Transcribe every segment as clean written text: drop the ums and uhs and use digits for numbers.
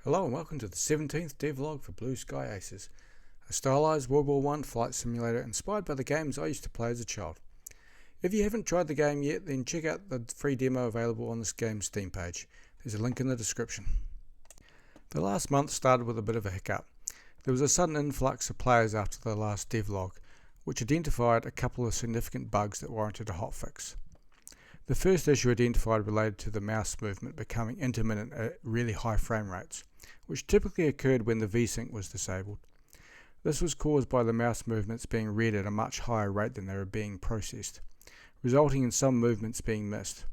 Hello and welcome to the 17th devlog for Blue Sky Aces, a stylized World War I flight simulator inspired by the games I used to play as a child. If you haven't tried the game yet, then check out the free demo available on this game's Steam page. There's a link in the description. The last month started with a bit of a hiccup. There was a sudden influx of players after the last devlog, which identified a couple of significant bugs that warranted a hotfix. The first issue identified related to the mouse movement becoming intermittent at really high frame rates, which typically occurred when the VSync was disabled. This was caused by the mouse movements being read at a much higher rate than they were being processed, resulting in some movements being missed.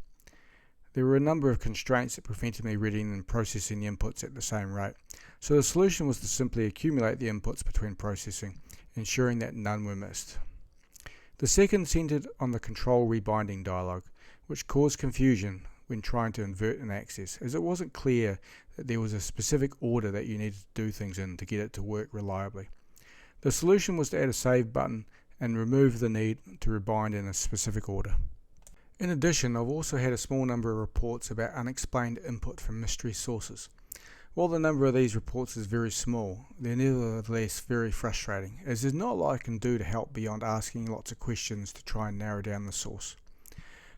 There were a number of constraints that prevented me reading and processing the inputs at the same rate, so the solution was to simply accumulate the inputs between processing, ensuring that none were missed. The second centered on the control rebinding dialog, which caused confusion when trying to invert an access, as it wasn't clear that there was a specific order that you needed to do things in to get it to work reliably. The solution was to add a save button and remove the need to rebind in a specific order. In addition, I've also had a small number of reports about unexplained input from mystery sources. While the number of these reports is very small, they're nevertheless very frustrating, as there's not a lot I can do to help beyond asking lots of questions to try and narrow down the source.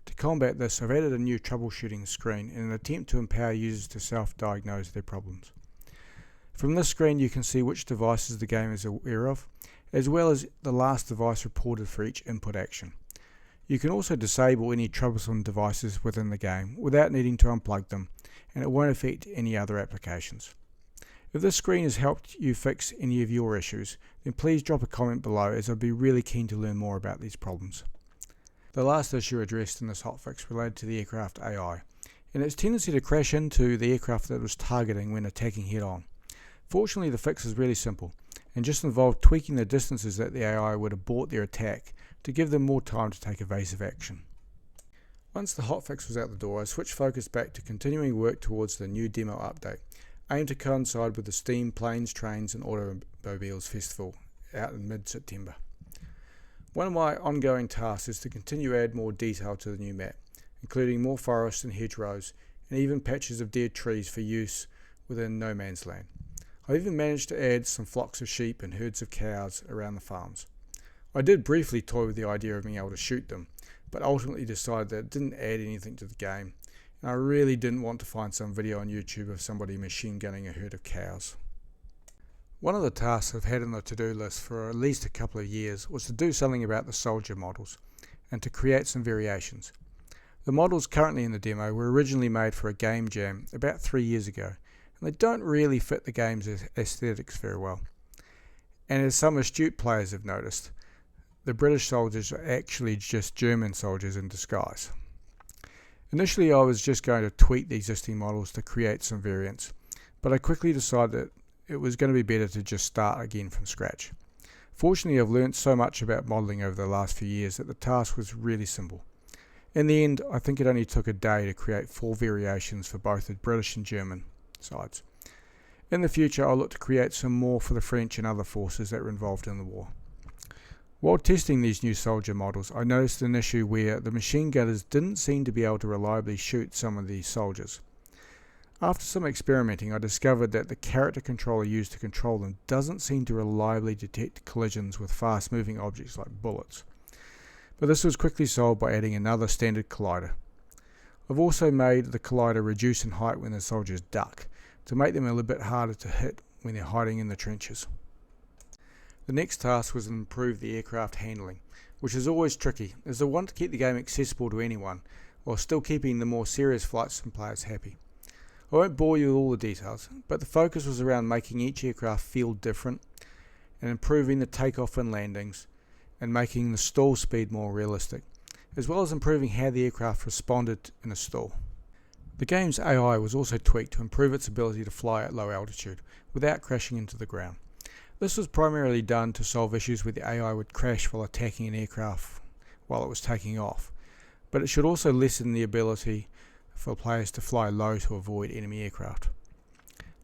To combat this, I've added a new troubleshooting screen in an attempt to empower users to self-diagnose their problems. From this screen you can see which devices the game is aware of, as well as the last device reported for each input action. You can also disable any troublesome devices within the game without needing to unplug them, and it won't affect any other applications. If this screen has helped you fix any of your issues, then please drop a comment below, as I'd be really keen to learn more about these problems. The last issue addressed in this hotfix related to the aircraft AI, and its tendency to crash into the aircraft that it was targeting when attacking head-on. Fortunately, the fix is really simple, and just involved tweaking the distances that the AI would abort their attack to give them more time to take evasive action. Once the hotfix was out the door, I switched focus back to continuing work towards the new demo update, aimed to coincide with the Steam Planes, Trains and Automobiles Festival out in mid-September. One of my ongoing tasks is to continue to add more detail to the new map, including more forests and hedgerows, and even patches of dead trees for use within no man's land. I even managed to add some flocks of sheep and herds of cows around the farms. I did briefly toy with the idea of being able to shoot them, but ultimately decided that it didn't add anything to the game, and I really didn't want to find some video on YouTube of somebody machine gunning a herd of cows. One of the tasks I've had on the to-do list for at least a couple of years was to do something about the soldier models, and to create some variations. The models currently in the demo were originally made for a game jam about 3 years ago, and they don't really fit the game's aesthetics very well. And as some astute players have noticed, the British soldiers are actually just German soldiers in disguise. Initially I was just going to tweak the existing models to create some variants, but I quickly decided that it was going to be better to just start again from scratch. Fortunately, I've learnt so much about modelling over the last few years that the task was really simple. In the end, I think it only took a day to create 4 variations for both the British and German sides. In the future, I'll look to create some more for the French and other forces that were involved in the war. While testing these new soldier models, I noticed an issue where the machine gunners didn't seem to be able to reliably shoot some of these soldiers. After some experimenting, I discovered that the character controller used to control them doesn't seem to reliably detect collisions with fast-moving objects like bullets. But this was quickly solved by adding another standard collider. I've also made the collider reduce in height when the soldiers duck, to make them a little bit harder to hit when they're hiding in the trenches. The next task was to improve the aircraft handling, which is always tricky, as I want to keep the game accessible to anyone, while still keeping the more serious flight sim players happy. I won't bore you with all the details, but the focus was around making each aircraft feel different, and improving the takeoff and landings, and making the stall speed more realistic, as well as improving how the aircraft responded in a stall. The game's AI was also tweaked to improve its ability to fly at low altitude, without crashing into the ground. This was primarily done to solve issues where the AI would crash while attacking an aircraft while it was taking off, but it should also lessen the ability for players to fly low to avoid enemy aircraft.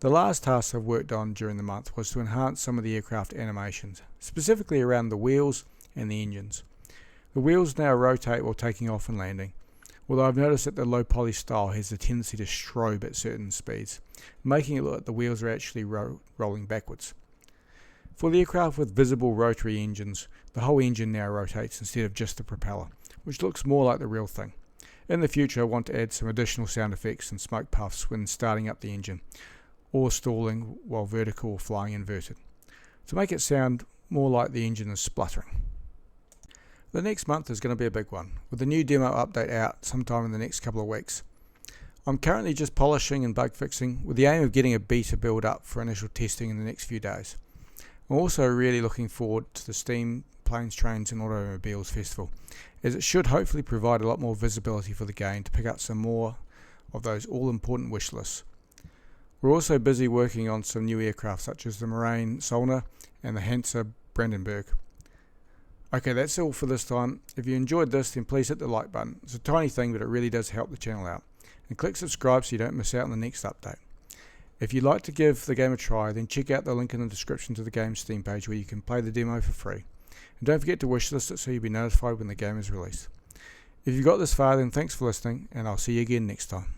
The last task I've worked on during the month was to enhance some of the aircraft animations, specifically around the wheels and the engines. The wheels now rotate while taking off and landing, although I've noticed that the low poly style has the tendency to strobe at certain speeds, making it look like the wheels are actually rolling backwards. For the aircraft with visible rotary engines, the whole engine now rotates instead of just the propeller, which looks more like the real thing. In the future, I want to add some additional sound effects and smoke puffs when starting up the engine, or stalling while vertical or flying inverted, to make it sound more like the engine is spluttering. The next month is going to be a big one, with the new demo update out sometime in the next couple of weeks. I'm currently just polishing and bug fixing, with the aim of getting a beta build up for initial testing in the next few days. I'm also really looking forward to the Steam Planes, Trains and Automobiles Festival, as it should hopefully provide a lot more visibility for the game to pick up some more of those all-important wish lists. We're also busy working on some new aircraft such as the Moraine Solna and the Hansa Brandenburg. Okay, that's all for this time. If you enjoyed this, then please hit the like button. It's a tiny thing, but it really does help the channel out. And click subscribe so you don't miss out on the next update. If you'd like to give the game a try, then check out the link in the description to the game's Steam page where you can play the demo for free. And don't forget to wishlist it so you'll be notified when the game is released. If you got this far, then thanks for listening, and I'll see you again next time.